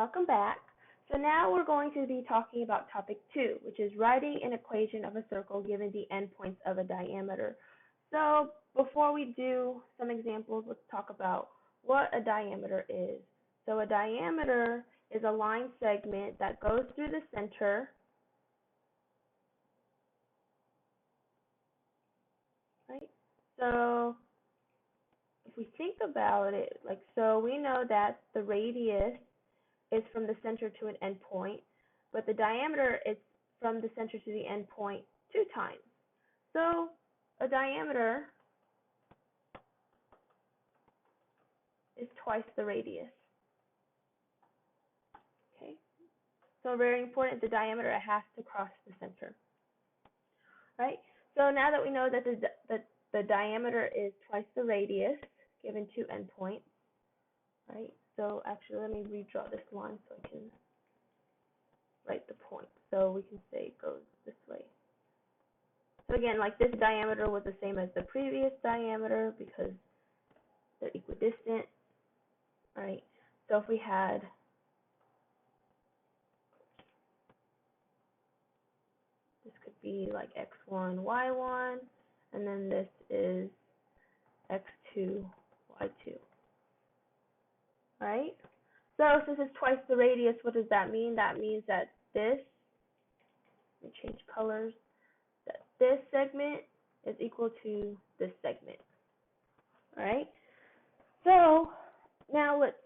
Welcome back. So now we're going to be talking about topic 2, which is writing an equation of a circle given the endpoints of a diameter. So before we do some examples, let's talk about what a diameter is. So a diameter is a line segment that goes through the center, right? So if we think about it, so we know that the radius is from the center to an endpoint, but the diameter is from the center to the endpoint 2 times. So a diameter is twice the radius. Okay, so very important, the diameter has to cross the center. Right? So now that we know that the diameter is twice the radius given 2 endpoints, right? So actually, let me redraw this line so I can write the point. So we can say it goes this way. So again, like this diameter was the same as the previous diameter because they're equidistant, right? So if we had this could be like x1, y1, and then this is x2, y2, right? So since it's twice the radius, what does that mean? That means that this, let me change colors, that this segment is equal to this segment, all right? So now let's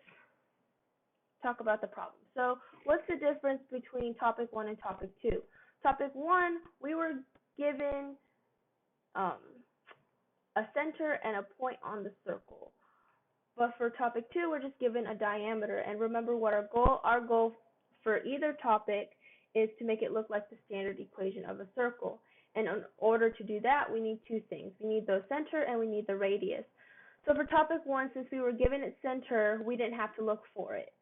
talk about the problem. So what's the difference between topic 1 and topic 2? Topic 1, we were given a center and a point on the circle. But for topic 2, we're just given a diameter. And remember what our goal for either topic is to make it look like the standard equation of a circle. And in order to do that, we need 2 things. We need the center and we need the radius. So for topic 1, since we were given its center, we didn't have to look for it.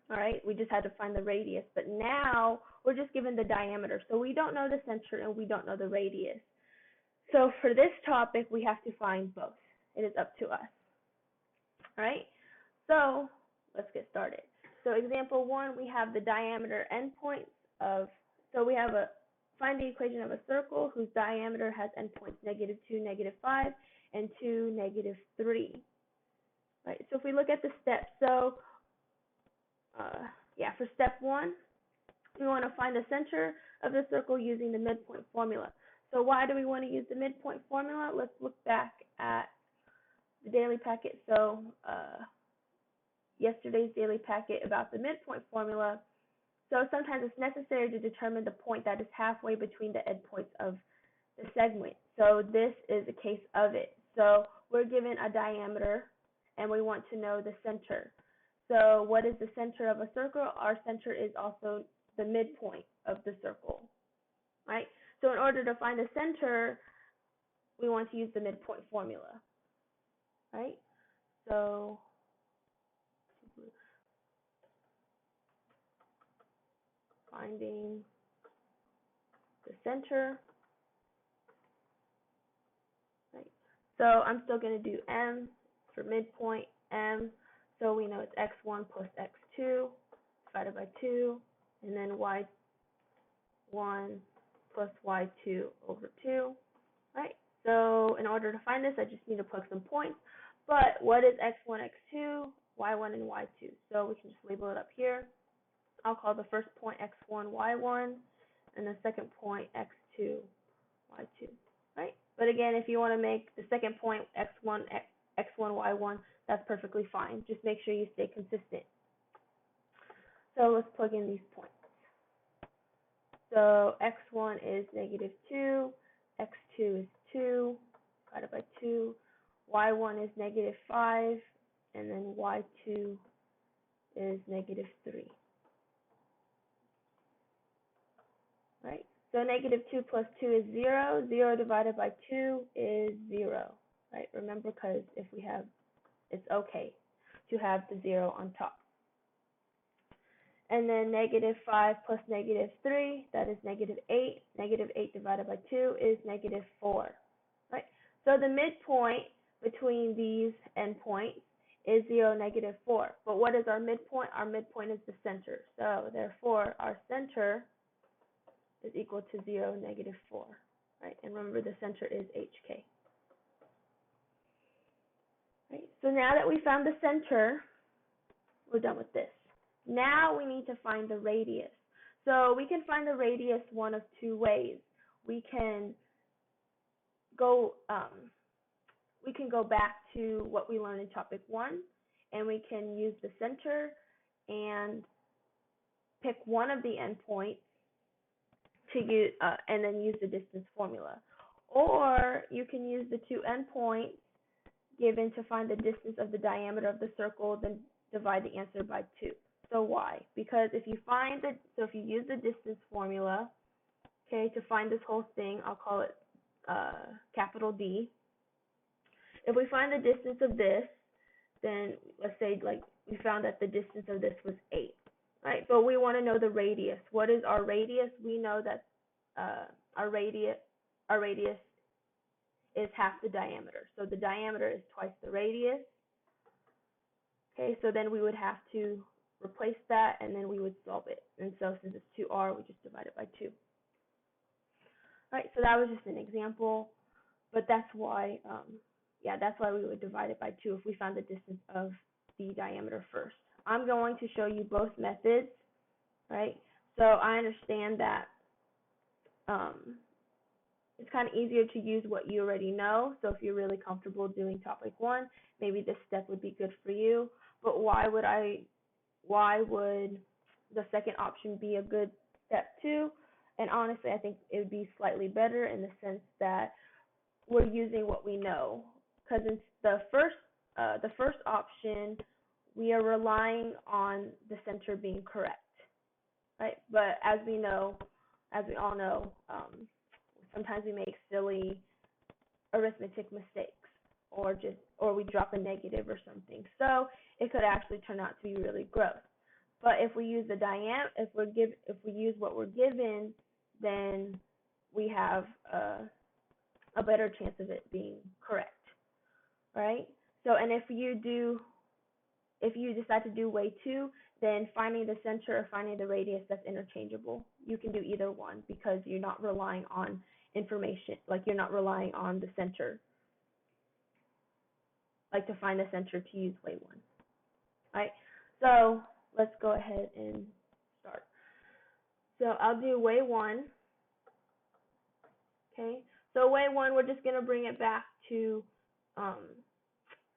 All right, we just had to find the radius. But now we're just given the diameter. So we don't know the center and we don't know the radius. So for this topic, we have to find both. It is up to us. All right, so let's get started. So example 1, we have the diameter endpoints of, so we have find the equation of a circle whose diameter has endpoints -2, -5, and 2, -3. Right, so if we look at the steps, so for step 1, we want to find the center of the circle using the midpoint formula. So why do we want to use the midpoint formula? Let's look back at the daily packet. So yesterday's daily packet about the midpoint formula. So sometimes it's necessary to determine the point that is halfway between the endpoints of the segment. So this is a case of it. So we're given a diameter and we want to know the center. So what is the center of a circle? Our center is also the midpoint of the circle, right? So in order to find the center, we want to use the midpoint formula, right? So finding the center, right? So I'm still going to do m for midpoint, m. So we know it's x1 plus x2 divided by 2, and then y1 plus y2 over 2, right? So in order to find this, I just need to plug some points. But what is x1, x2, y1, and y2? So we can just label it up here. I'll call the first point x1, y1, and the second point x2, y2, right? But again, if you want to make the second point x1, y1, that's perfectly fine. Just make sure you stay consistent. So let's plug in these points. So x1 is -2, x2 is 2 divided by 2, y1 is -5, and then y2 is -3. Right? So -2 plus 2 is 0. 0 divided by 2 is 0. Right? Remember, because if we have, it's okay to have the 0 on top. And then -5 plus -3, that is -8. -8 divided by 2 is -4. Right? So the midpoint between these endpoints is 0, -4. But what is our midpoint? Our midpoint is the center. So therefore, our center is equal to 0, -4. Right? And remember, the center is HK. Right? So now that we found the center, we're done with this. Now we need to find the radius. So we can find the radius one of two ways. We can go back to what we learned in topic 1, and we can use the center and pick one of the endpoints to use, and then use the distance formula. Or you can use the two endpoints given to find the distance of the diameter of the circle, then divide the answer by 2. So why? Because if you use the distance formula, okay, to find this whole thing, I'll call it capital D. If we find the distance of this, then let's say like we found that the distance of this was 8, right? But we want to know the radius. What is our radius? We know that our radius is half the diameter. So the diameter is twice the radius. Okay, so then we would have to replace that, and then we would solve it. And so since it's 2r, we just divide it by 2. All right, so that was just an example, but that's why, that's why we would divide it by 2 if we found the distance of the diameter first. I'm going to show you both methods, right? So I understand that it's kind of easier to use what you already know. So if you're really comfortable doing topic 1, maybe this step would be good for you. But why would the second option be a good step 2? And honestly, I think it would be slightly better in the sense that we're using what we know. Because in the first option, we are relying on the center being correct, right? But as we all know, sometimes we make silly arithmetic mistakes, or we drop a negative or something. So it could actually turn out to be really gross. But if we use if we use what we're given, then we have a better chance of it being correct, right? So, and if you decide to do way 2, then finding the center or finding the radius, that's interchangeable. You can do either one because you're not relying on information, like you're not relying on the center, like to find the center to use way 1. All right, so let's go ahead and start. So I'll do way 1. Okay, so way 1, we're just going to bring it back to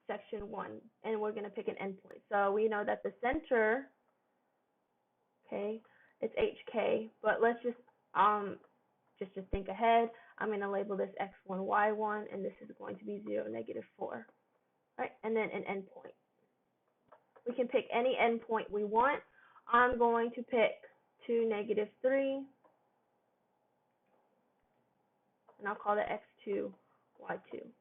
section 1, and we're going to pick an endpoint. So we know that the center, okay, it's HK, but let's just think ahead. I'm going to label this x1, y1, and this is going to be 0, -4. Right, and then an endpoint. We can pick any endpoint we want. I'm going to pick 2, -3, and I'll call it x2, y2.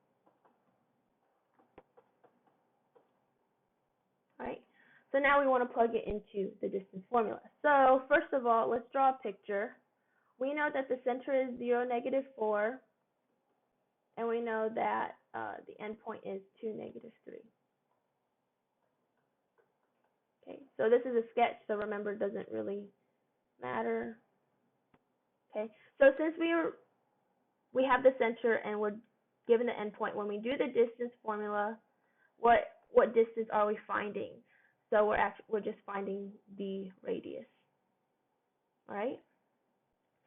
Right, so now we want to plug it into the distance formula. So first of all, let's draw a picture. We know that the center is 0, -4, and we know that the endpoint is 2, -3. Okay, so this is a sketch, so remember, it doesn't really matter. Okay, so since we have the center and we're given the endpoint, when we do the distance formula, what distance are we finding? So we're just finding the radius. All right,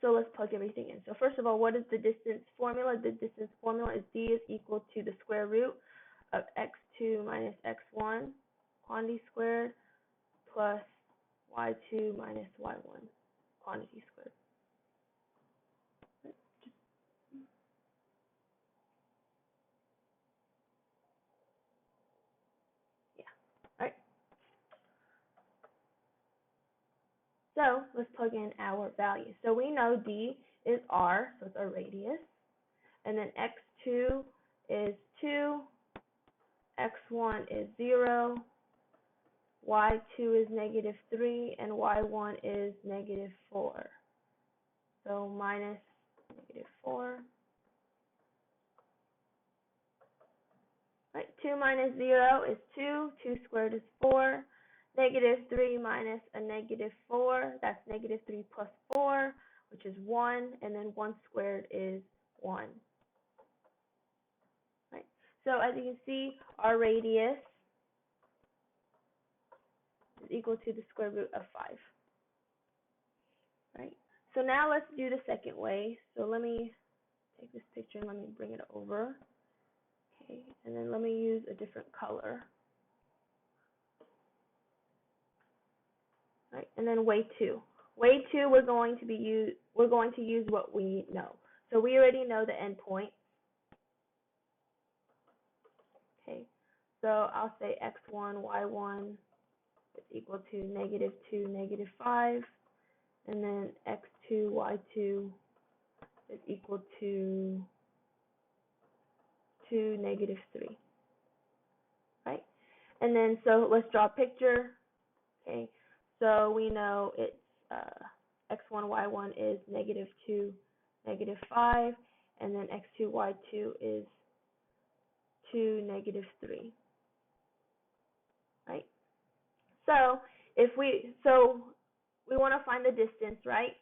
so let's plug everything in. So first of all, what is the distance formula? The distance formula is d is equal to the square root of x2 minus x1 quantity squared plus y2 minus y1 quantity squared. Yeah. All right. So let's plug in our value. So we know d is r, so it's our radius, and then x2 is 2, x1 is 0, y2 is -3, and y1 is -4. So minus -4. Right, 2 minus 0 is 2, 2 squared is 4, negative 3 minus a negative 4, that's negative 3 plus 4, which is 1, and then 1 squared is 1. Right, so as you can see, our radius is equal to the square root of 5. Right, so now let's do the second way. So let me take this picture and let me bring it over. Okay, and then let me use a different color. Right, and then way 2. Way 2, we're going to use what we know. So we already know the endpoint. Okay, so I'll say x1, y1 is equal to negative 2, negative 5, and then x2, y2 is equal to 2, negative 3. Right, and then so let's draw a picture. Okay, so we know it's x1, y1 is negative 2, negative 5, and then x2, y2 is 2, negative 3. Right? So we want to find the distance, right?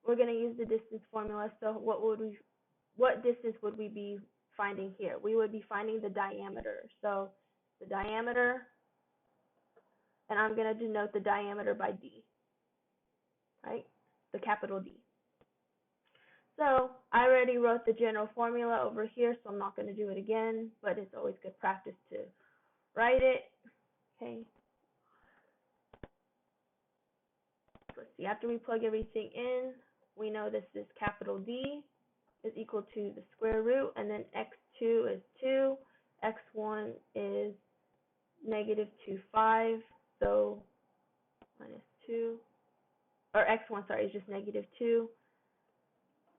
We're going to use the distance formula. So what distance would we be finding here? We would be finding the diameter. So the diameter, and I'm going to denote the diameter by d. Right? The capital D. So I already wrote the general formula over here, so I'm not going to do it again, but it's always good practice to write it. Okay. Let's see, after we plug everything in, we know this is capital D is equal to the square root, and then x2 is 2, x1 is negative 2, 5, so minus 2, or x1, sorry, is just negative 2,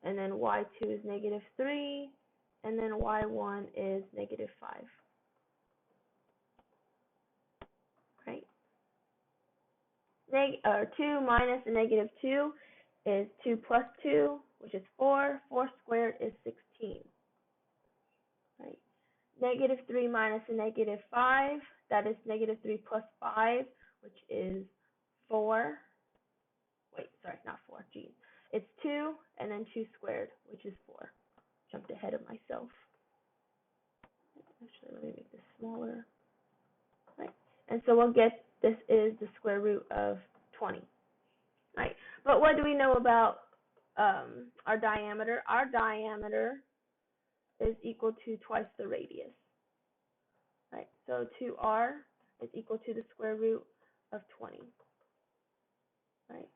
and then y2 is negative 3, and then y1 is negative 5. Right? 2 minus a negative 2 is 2 plus 2, which is 4. 4 squared is 16. Right? Negative 3 minus a negative 5, that is negative 3 plus 5, which is 4. Wait, sorry, not 4, geez. It's 2, and then 2 squared, which is 4. Jumped ahead of myself. Actually, let me make this smaller. Right, and so we'll get this is the square root of 20. Right, but what do we know about our diameter? Our diameter is equal to twice the radius. Right, so 2r is equal to the square root of 20. Right,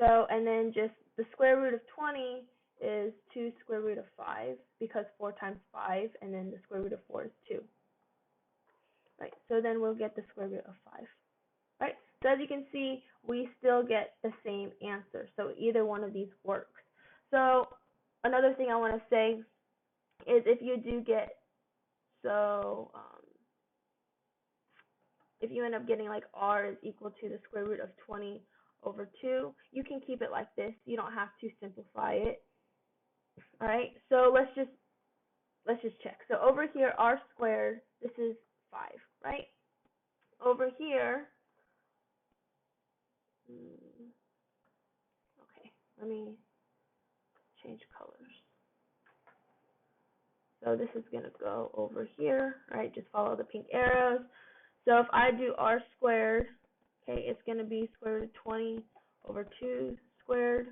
so and then just the square root of 20 is 2 square root of 5, because 4 times 5, and then the square root of 4 is 2. Right, so then we'll get the square root of 5. Right, so as you can see, we still get the same answer. So either one of these works. So another thing I want to say is if you do get, if you end up getting like r is equal to the square root of 20 over 2, you can keep it like this. You don't have to simplify it. All right, so let's just check. So over here, r squared, this is 5, right? Over here, okay, let me change colors. So this is going to go over here, right? Just follow the pink arrows. So if I do r squared, okay, it's going to be square root of 20 over 2 squared.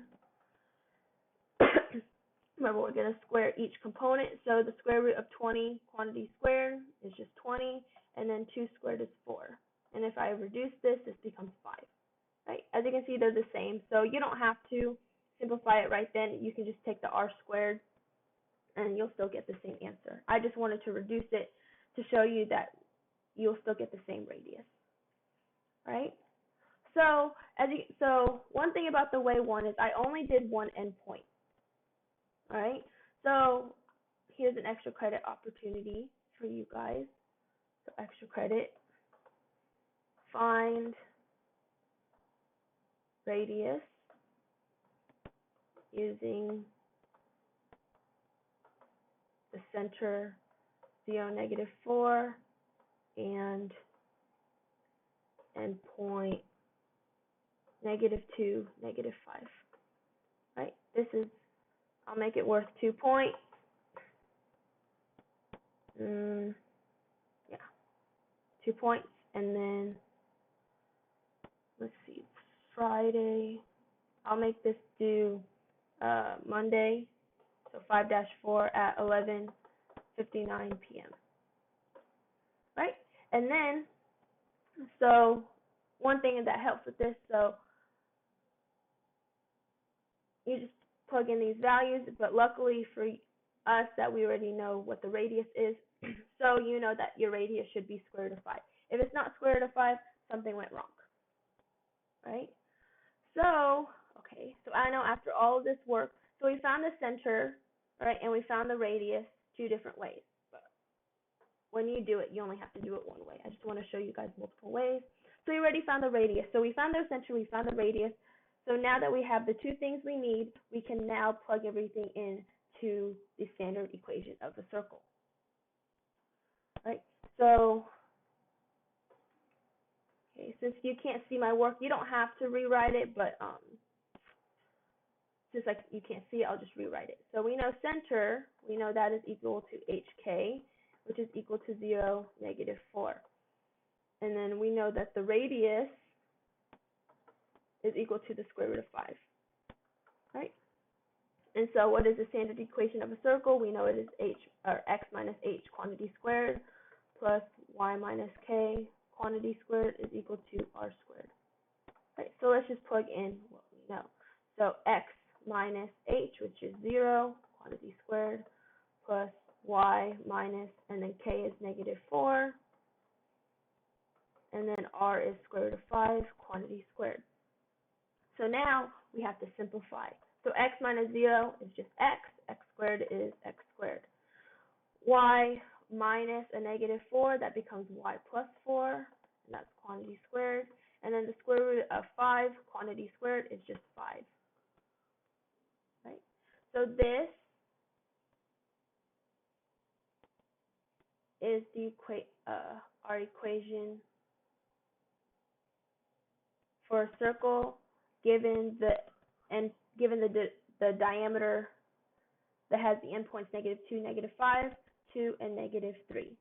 Remember, we're going to square each component. So the square root of 20 quantity squared is just 20, and then 2 squared is 4. And if I reduce this, this becomes 5. Right? As you can see, they're the same. So you don't have to simplify it right then. You can just take the r squared, and you'll still get the same answer. I just wanted to reduce it to show you that you'll still get the same radius. Right? So one thing about the way 1 is I only did one endpoint. All right? So here's an extra credit opportunity for you guys. So extra credit. Find radius using the center 0, negative 4, and endpoint -2, -5. Right? This is, I'll make it worth 2 points. Yeah, 2 points, and then let's see, Friday. I'll make this due Monday, so 5-4 at 11:59 p.m. Right? And then, so one thing that helps with this, so you just plug in these values, but luckily for us that we already know what the radius is, so you know that your radius should be square root of 5. If it's not square root of 5, something went wrong, right? So, okay, so I know after all of this work, so we found the center, right, and we found the radius 2 different ways. But when you do it, you only have to do it one way. I just want to show you guys multiple ways. So we already found the radius. So we found the center, we found the radius. So now that we have the 2 things we need, we can now plug everything in to the standard equation of the circle. Right? So, okay, since you can't see my work, you don't have to rewrite it, but just like you can't see it, I'll just rewrite it. So we know center, we know that is equal to HK, which is equal to 0, -4. And then we know that the radius is equal to the square root of 5, right? And so what is the standard equation of a circle? We know it is x minus h quantity squared plus y minus k quantity squared is equal to r squared. Right, so let's just plug in what we know. So x minus h, which is 0, quantity squared, plus y minus, and then k is -4, and then r is square root of 5, quantity squared. So now we have to simplify. So x minus 0 is just x squared is x squared. Y minus a -4, that becomes y plus 4, and that's quantity squared. And then the square root of 5, quantity squared, is just 5. Right? So this is our equation for a circle given the diameter that has the endpoints -2, -5, 2, and -3.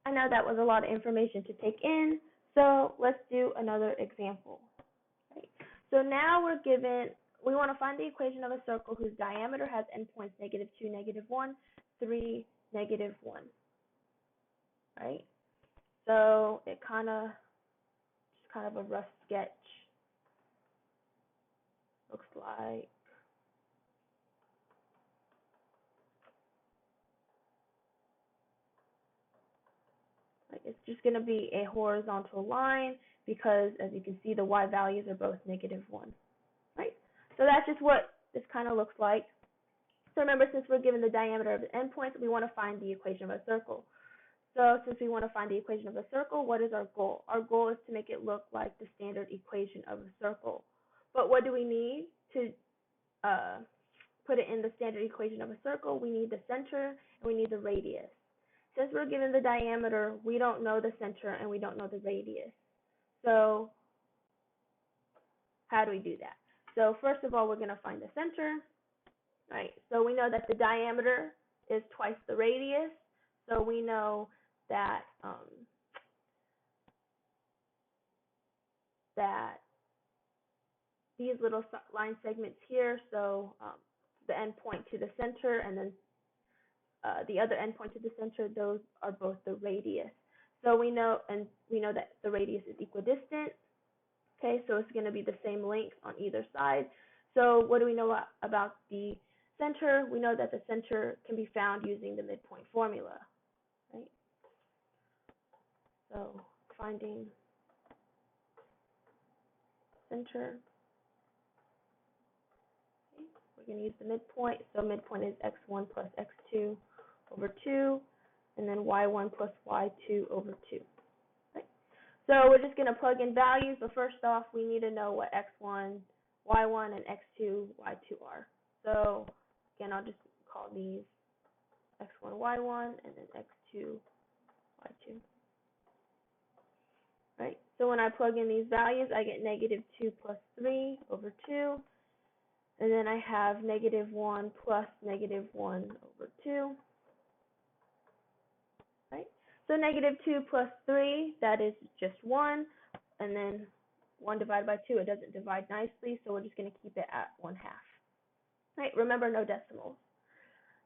I know that was a lot of information to take in, so let's do another example. Right. So now we want to find the equation of a circle whose diameter has endpoints -2, -1, 3, -1. Right? So it kind of a rough sketch. Looks like it's just going to be a horizontal line because, as you can see, the y values are both -1. Right? So that's just what this kind of looks like. So remember, since we're given the diameter of the endpoints, we want to find the equation of a circle. So since we want to find the equation of a circle, what is our goal? Our goal is to make it look like the standard equation of a circle. But what do we need to put it in the standard equation of a circle? We need the center and we need the radius. Since we're given the diameter, we don't know the center and we don't know the radius. So how do we do that? So first of all, we're going to find the center. Right. So we know that the diameter is twice the radius. So we know that that these little line segments here, so the endpoint to the center and then the other endpoint to the center, those are both the radius. So we know that the radius is equidistant. Okay, so it's going to be the same length on either side. So what do we know about the center? We know that the center can be found using the midpoint formula. Right? So finding center, okay, we're going to use the midpoint. So midpoint is x1 plus x2 over 2, and then y1 plus y2 over 2. Right? So we're just going to plug in values, but first off, we need to know what x1, y1, and x2, y2 are. So again, I'll just call these x1, y1, and then x2, y2. Right? So when I plug in these values, I get negative 2 plus 3 over 2. And then I have negative 1 plus negative 1 over 2. Right? So negative 2 plus 3, that is just 1. And then 1 divided by 2, it doesn't divide nicely, so we're just going to keep it at 1/2. Right? Remember, no decimals.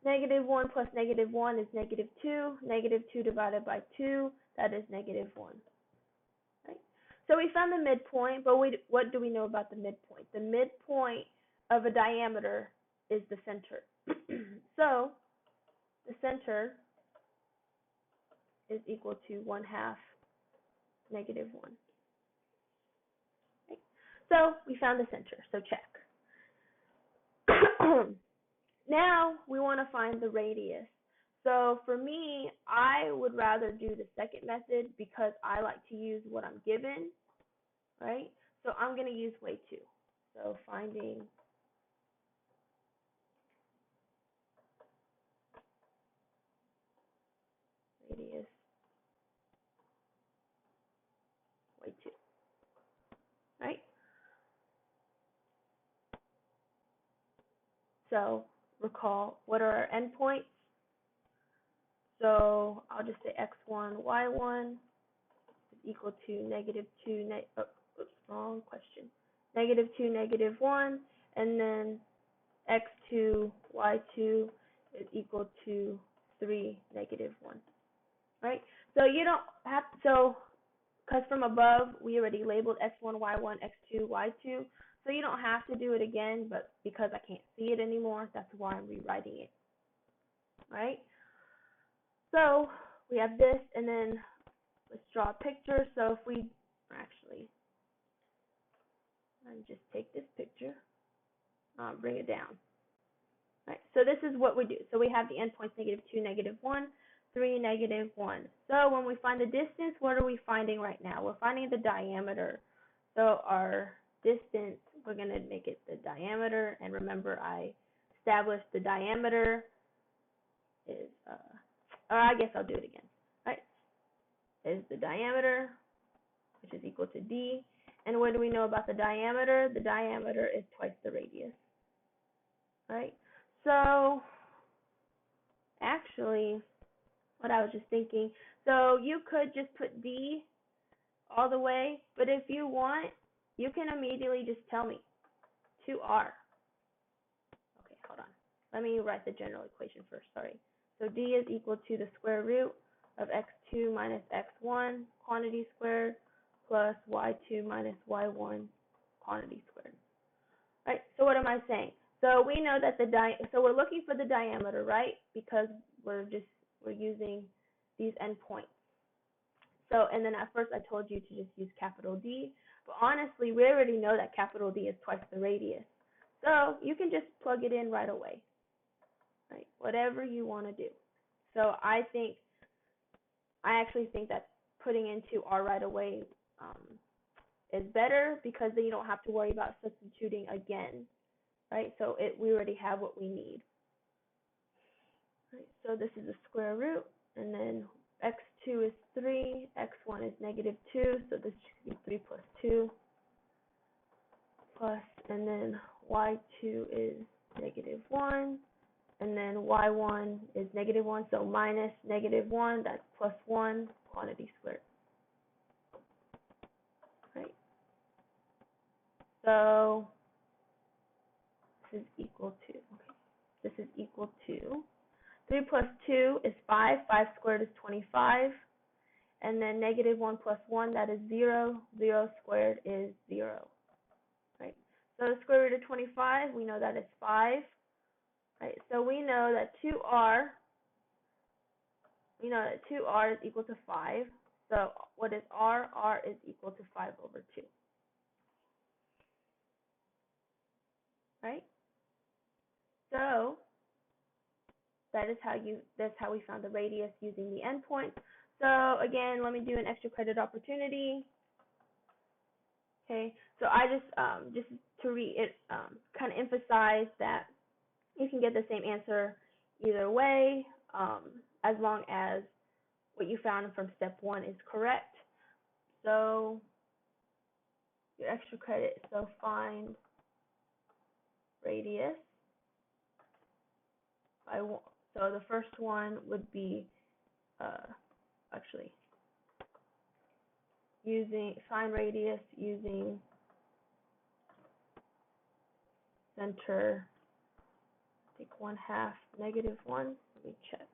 Negative 1 plus negative 1 is negative 2. Negative 2 divided by 2, that is negative 1. Right? So we found the midpoint, but what do we know about the midpoint? The midpoint of a diameter is the center. So the center is equal to 1/2 negative 1. Right? So we found the center, so check. Now we want to find the radius. So for me, I would rather do the second method because I like to use what I'm given, right? So I'm going to use way 2. So finding radius way 2, right? So recall, what are our endpoints? So I'll just say x1, y1 is equal to negative 2, wrong question. Negative 2, negative 1, and then x2, y2 is equal to 3, negative 1. Right? So you don't have, because from above we already labeled x1, y1, x2, y2, so you don't have to do it again, but because I can't see it anymore, that's why I'm rewriting it. Right? So we have this, and then let's draw a picture. So if we actually, just take this picture, bring it down. Right, so this is what we do. So we have the endpoints negative 2, negative 1, 3, negative 1. So when we find the distance, what are we finding right now? We're finding the diameter. So our distance, we're going to make it the diameter. And remember, I established the diameter is, or I guess I'll do it again. Right, is the diameter, which is equal to d. And what do we know about the diameter? The diameter is twice the radius. Right? So actually, what I was just thinking, so you could just put d all the way, but if you want, you can immediately just tell me 2r. Okay, hold on. Let me write the general equation first, sorry. So d is equal to the square root of x2 minus x1 quantity squared plus y2 minus y1 quantity squared. Right, so what am I saying? So we know that so we're looking for the diameter, right? Because we're using these endpoints. So, and then at first I told you to just use capital D, but honestly, we already know that capital D is twice the radius. So you can just plug it in right away, right? Whatever you want to do. So I actually think that putting in 2r right away is better, because then you don't have to worry about substituting again, right? So we already have what we need. Right, so this is the square root, and then x2 is 3, x1 is negative 2, so this should be 3 plus 2, plus, and then y2 is negative 1, and then y1 is negative 1, so minus negative 1, that's plus 1, quantity squared. Right, so this is equal to, this is equal to 3 plus 2 is 5. 5 squared is 25. And then negative 1 plus 1, that is 0. 0 squared is 0. Right? So the square root of 25, we know that is 5. Right? So we know that 2r is equal to 5. So what is r? R is equal to 5 over 2. Right? So that's how we found the radius using the endpoint. So again, let me do an extra credit opportunity. Okay, so I just to kind of emphasize that you can get the same answer either way, as long as what you found from step 1 is correct. So your extra credit, so find radius by one. So the first one would be actually find radius using center, take 1/2 -1. Let me check.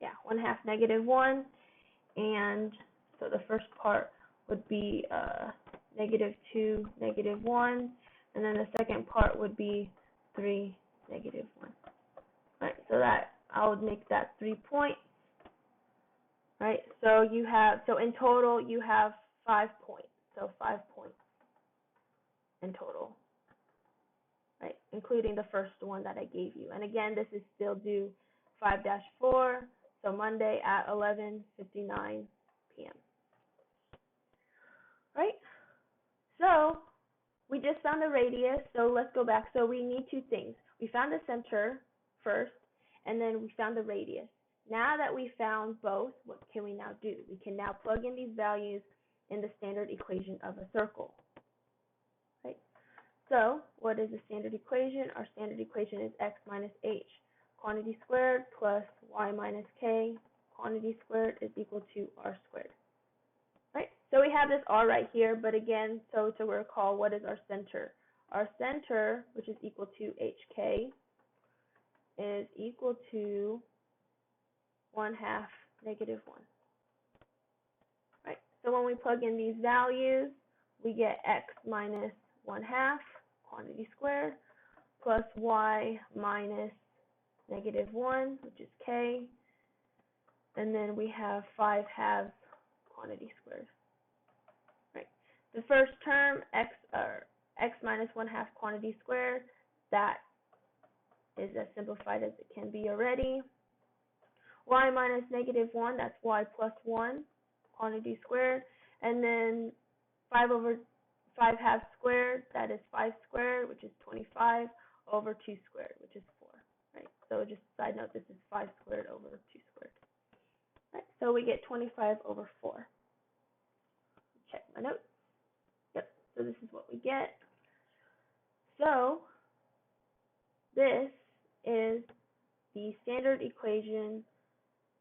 Yeah, 1/2 -1, and so the first part would be -2 -1, and then the second part would be 3 -1. Right, so that I would make that 3 points. Right, so in total you have 5 points. So 5 points in total. Right, including the first one that I gave you. And again, this is still due 5-4, so Monday at 11:59 p.m. Right, so we just found the radius, so let's go back. So we need 2 things. We found the center first, and then we found the radius. Now that we found both, what can we now do? We can now plug in these values in the standard equation of a circle. Right? So what is the standard equation? Our standard equation is x minus h, quantity squared, plus y minus k, quantity squared, is equal to r squared. Right? So we have this r right here, but again, so to recall, what is our center? Our center, which is equal to hk, is equal to 1/2 -1. Right? So when we plug in these values, we get x minus 1/2, quantity squared, plus y minus -1, which is k, and then we have 5/2, quantity squared. Right. The first term, x minus 1/2 quantity squared, that is as simplified as it can be already. Y minus -1, that's y plus 1, quantity squared, and then 5/5 squared, that is 5 squared, which is 25, over 2 squared, which is 4. Right. So just side note, this is 5 squared over 2 squared. Right. So we get 25/4. Check my notes. Yep. So this is what we get. So this is the standard equation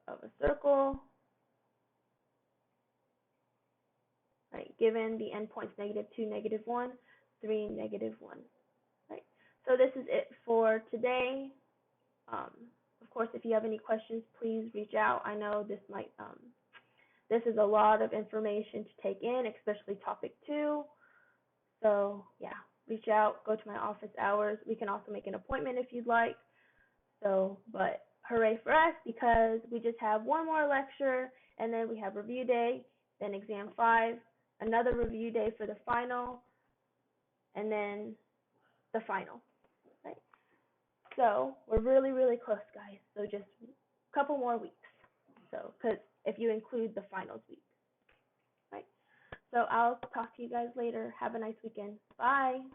of a circle, right, given the endpoints -2, -1, 3, -1. Right. So this is it for today. Of course, if you have any questions, please reach out. I know this is a lot of information to take in, especially topic 2. So yeah, reach out, go to my office hours. We can also make an appointment if you'd like. So, but hooray for us, because we just have one more lecture, and then we have review day, then exam 5, another review day for the final, and then the final. Right? So we're really, really close, guys. So just a couple more weeks. So, because if you include the finals week. Right? So I'll talk to you guys later. Have a nice weekend. Bye.